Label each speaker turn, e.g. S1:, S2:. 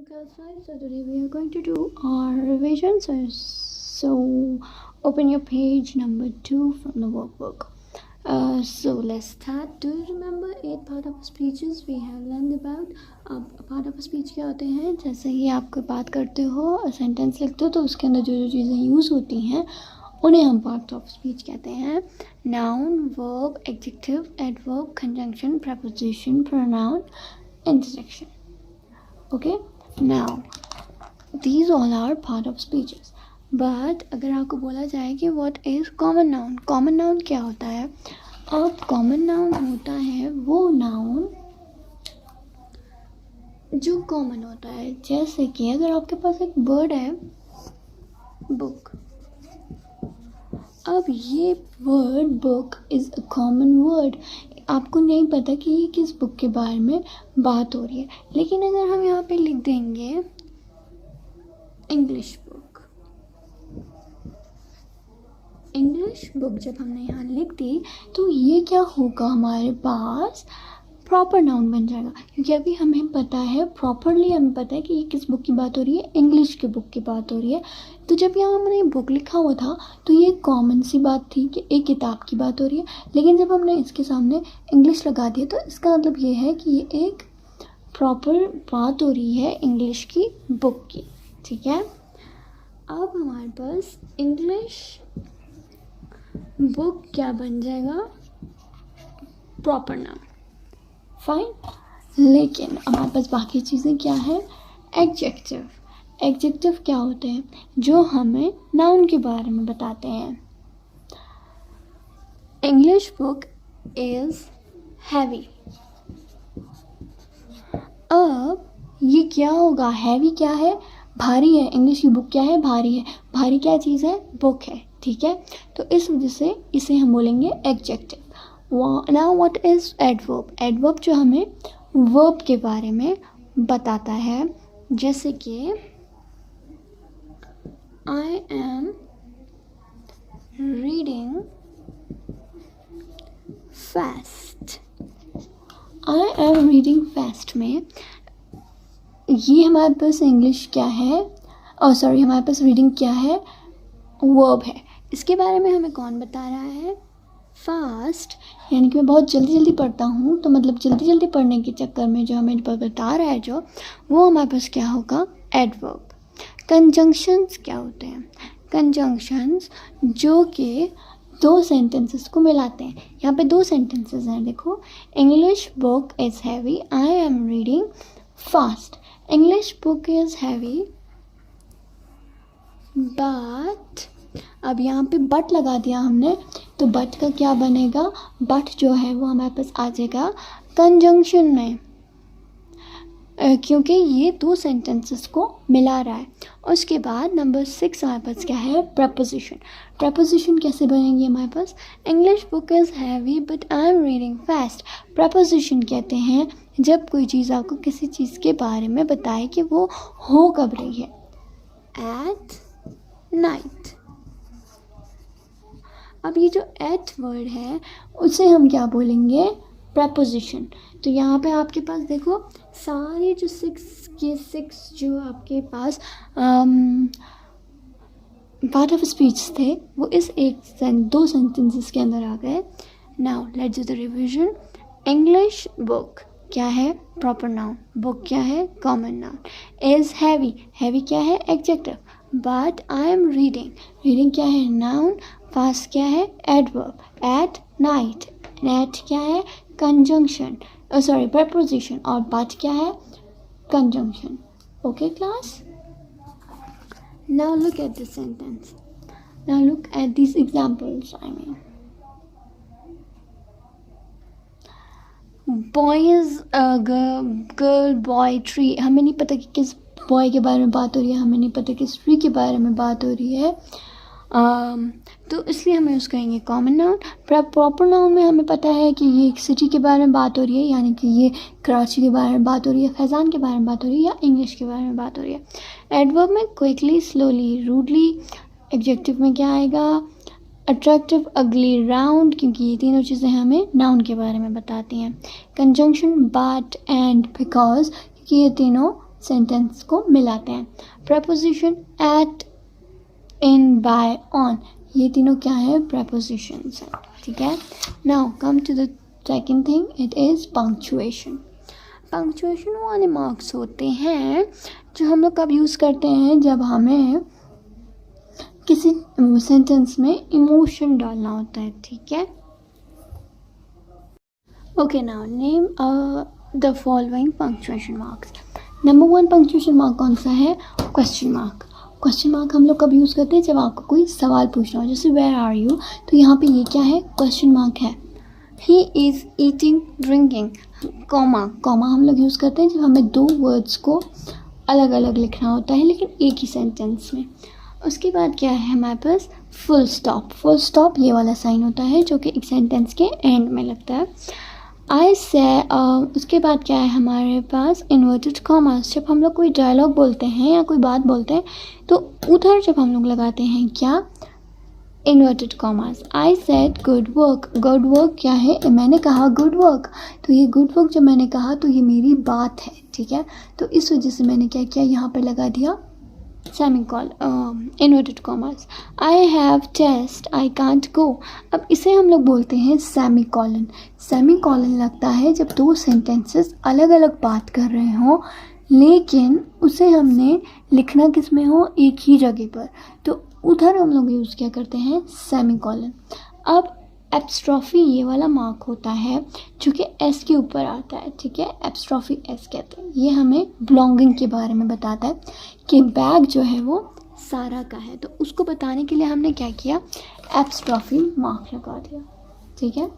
S1: Class 5. So today we are going to do our revision. So open your page number 2 from the workbook. So let's start. Do you remember 8 part of speeches we have learned about? अब part of speech क्या होते हैं? जैसे ही आप कोई बात करते हो, सेंटेंस लिखते हो, तो उसके अंदर जो जो चीज़ें यूज़ होती हैं उन्हें हम पार्ट ऑफ स्पीच कहते हैं. Noun, verb, adjective, adverb, conjunction, preposition, pronoun, interjection. Okay, now these all are part of speeches. But अगर आपको बोला जाए कि what is common noun, common noun क्या होता है? अब common noun होता है वो noun जो common होता है. जैसे कि अगर आपके पास एक word है book, अब ये word book is a common word. आपको नहीं पता कि ये किस बुक के बारे में बात हो रही है, लेकिन अगर हम यहाँ पे लिख देंगे इंग्लिश बुक जब हमने यहाँ लिख दी तो ये क्या होगा, हमारे पास प्रॉपर नाउन बन जाएगा. क्योंकि अभी हमें पता है, प्रॉपरली हमें पता है कि ये किस बुक की बात हो रही है, इंग्लिश के बुक की बात हो रही है. तो जब यहाँ हमने बुक लिखा हुआ था तो ये कॉमन सी बात थी कि एक किताब की बात हो रही है. लेकिन जब हमने इसके सामने इंग्लिश लगा दिया तो इसका मतलब ये है कि ये एक प्रॉपर बात हो रही है इंग्लिश की बुक की. ठीक है, अब हमारे पास इंग्लिश बुक क्या बन जाएगा, प्रॉपर नाउन. फाइन. लेकिन हमारे पास बाकी चीज़ें क्या है, एडजेक्टिव. एडजेक्टिव क्या होते हैं, जो हमें नाउन के बारे में बताते हैं. English book is heavy. अब ये क्या होगा, हैवी क्या है, भारी है. इंग्लिश की बुक क्या है, भारी है. भारी क्या चीज़ है, बुक है. ठीक है, तो इस वजह से इसे हम बोलेंगे adjective. Now what is adverb. Adverb जो हमें वर्ब के बारे में बताता है. जैसे कि आई am reading fast. I am reading fast में ये हमारे पास इंग्लिश क्या है, और सॉरी हमारे पास रीडिंग क्या है, वर्ब है. इसके बारे में हमें कौन बता रहा है, फास्ट, यानी कि मैं बहुत जल्दी जल्दी पढ़ता हूँ, तो मतलब जल्दी जल्दी पढ़ने के चक्कर में जो हमें बता रहा है जो, वो हमारे पास क्या होगा, एडवर्ब. कंजंक्शंस क्या होते हैं, कंजंक्शंस जो कि दो सेंटेंसेस को मिलाते हैं. यहाँ पे दो सेंटेंसेस हैं, देखो. English book is heavy, I am reading fast. English book is heavy but, अब यहाँ पे बट लगा दिया हमने, तो बट का क्या बनेगा, बट जो है वो हमारे पास आ जाएगा कंजंक्शन में, क्योंकि ये दो सेंटेंसेस को मिला रहा है. उसके बाद नंबर 6 हमारे पास क्या है, प्रपोजिशन. प्रपोजिशन कैसे बनेंगे हमारे पास, English book is heavy but I am reading fast. Preposition कहते हैं जब कोई चीज़ आपको किसी चीज़ के बारे में बताए कि वो हो कब रही है. At night. अब ये जो एट वर्ड है उसे हम क्या बोलेंगे, प्रपोजिशन. तो यहाँ पे आपके पास देखो सारे जो 6 जो आपके पास पार्ट ऑफ स्पीच थे वो इस दो सेंटेंसेस के अंदर आ गए. Now let's do the revision. English book क्या है, प्रॉपर नाउन. बुक क्या है, common noun. Is heavy, heavy क्या है, adjective. But I am reading, reading क्या है, नाउन. फास्ट क्या है, एडवर्ब. एट नाइट, एट क्या है, कंजंक्शन, सॉरी प्रपोजिशन. और बट क्या है, conjunction. Okay class, now look at this sentence. Now look at this examples. I mean boys, girl, boy, tree. हमें नहीं पता कि किस बॉय के बारे में बात हो रही है, हमें नहीं पता किस ट्री के बारे में बात हो रही है, तो इसलिए हमें उसको कहेंगे कॉमन नाउन. प्रॉपर नाउन में हमें पता है कि ये एक सिटी के बारे में बात हो रही है, यानी कि ये कराची के बारे में बात हो रही है, फैज़ान के बारे में बात हो रही है, या इंग्लिश के बारे में बात हो रही है. एडवर्ब में क्विकली, स्लोली, रूडली. एडजेक्टिव में क्या आएगा, अट्रैक्टिव, अगली, राउंड, क्योंकि ये तीनों चीज़ें हमें नाउन के बारे में बताती हैं. कंजंक्शन बट, एंड, बिकॉज, क्योंकि ये तीनों सेंटेंस को मिलाते हैं। Preposition at, in, by, on, ये तीनों क्या है? प्रपोजिशंस हैं, ठीक है। Now come to the second thing, it is punctuation. Punctuation वाले मार्क्स होते हैं जो हम लोग कब यूज़ करते हैं? जब हमें किसी सेंटेंस में इमोशन डालना होता है, ठीक है। Okay, now name the following punctuation marks. Number 1 punctuation mark कौन सा है? Question mark. क्वेश्चन मार्क हम लोग कब यूज़ करते हैं? जब आपको कोई सवाल पूछना हो, जैसे वेयर आर यू, तो यहाँ पे ये क्या है? क्वेश्चन मार्क है। He is eating, drinking, comma. Comma हम लोग यूज़ करते हैं जब हमें दो वर्ड्स को अलग अलग लिखना होता है लेकिन एक ही सेंटेंस में। उसके बाद क्या है हमारे पास? Full stop. फुल स्टॉप ये वाला साइन होता है जो कि एक सेंटेंस के एंड में लगता है। आई से उसके बाद क्या है हमारे पास? Inverted commas. जब हम लोग कोई डायलॉग बोलते हैं या कोई बात बोलते हैं तो उधर जब हम लोग लगाते हैं क्या? Inverted commas. I said good work. Good work क्या है? मैंने कहा गुड वर्क, तो ये गुड वर्क जब मैंने कहा तो ये मेरी बात है, ठीक है। तो इस वजह से मैंने क्या किया? यहाँ पे लगा दिया inverted commas. I have test, I can't go. अब इसे हम लोग बोलते हैं सेमी कॉलन। सेमी कॉलन लगता है जब दो सेंटेंसेस अलग अलग बात कर रहे हों लेकिन उसे हमने लिखना किस में हो? एक ही जगह पर, तो उधर हम लोग यूज़ क्या करते हैं? Semi colon. अब एप्स्ट्रॉफी ये वाला मार्क होता है जो कि एस के ऊपर आता है, ठीक है। एप्स्ट्रॉफी एस कहते हैं। ये हमें बिलोंगिंग के बारे में बताता है कि बैग जो है वो सारा का है, तो उसको बताने के लिए हमने क्या किया? एप्स्ट्रॉफी मार्क लगा दिया, ठीक है।